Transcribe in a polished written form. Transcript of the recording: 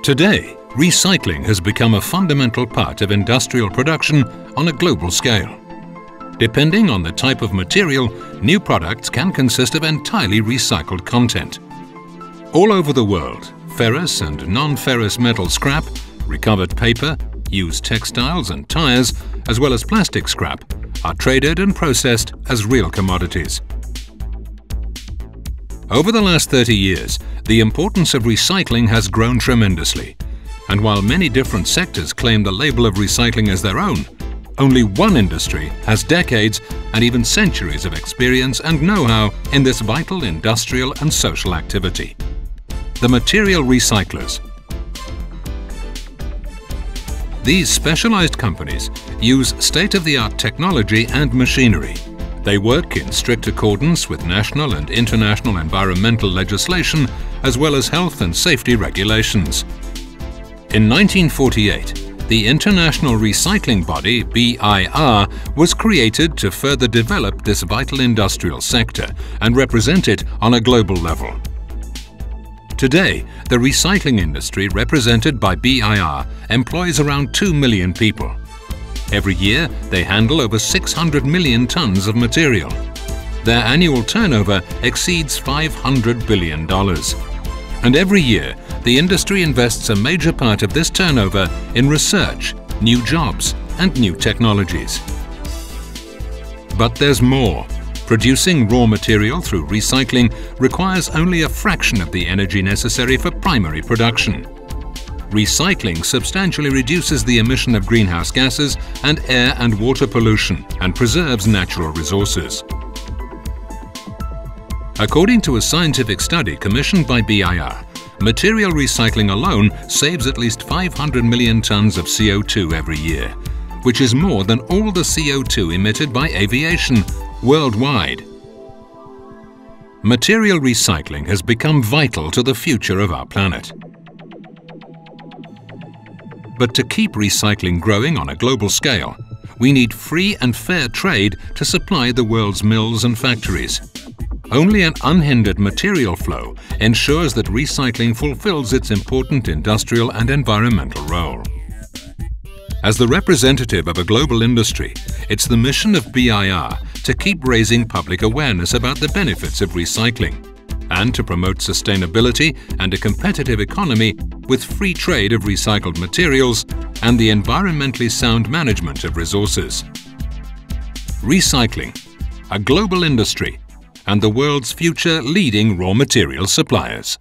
Today, recycling has become a fundamental part of industrial production on a global scale. Depending on the type of material, new products can consist of entirely recycled content. All over the world, ferrous and non-ferrous metal scrap, recovered paper, used textiles and tires, as well as plastic scrap, are traded and processed as real commodities. Over the last 30 years, the importance of recycling has grown tremendously. And while many different sectors claim the label of recycling as their own, only one industry has decades and even centuries of experience and know-how in this vital industrial and social activity: the material recyclers. These specialized companies use state-of-the-art technology and machinery. They work in strict accordance with national and international environmental legislation, as well as health and safety regulations. In 1948, the international recycling body, BIR, was created to further develop this vital industrial sector and represent it on a global level. Today, the recycling industry represented by BIR employs around 2 million people. Every year, they handle over 600 million tons of material. Their annual turnover exceeds $500 billion. And every year, the industry invests a major part of this turnover in research, new jobs, and new technologies. But there's more. Producing raw material through recycling requires only a fraction of the energy necessary for primary production. Recycling substantially reduces the emission of greenhouse gases and air and water pollution and preserves natural resources. According to a scientific study commissioned by BIR, material recycling alone saves at least 500 million tons of CO2 every year, which is more than all the CO2 emitted by aviation worldwide. Material recycling has become vital to the future of our planet. But to keep recycling growing on a global scale, we need free and fair trade to supply the world's mills and factories. Only an unhindered material flow ensures that recycling fulfills its important industrial and environmental role. As the representative of a global industry, it's the mission of BIR to keep raising public awareness about the benefits of recycling and to promote sustainability and a competitive economy with free trade of recycled materials and the environmentally sound management of resources. Recycling, a global industry, and the world's future leading raw material suppliers.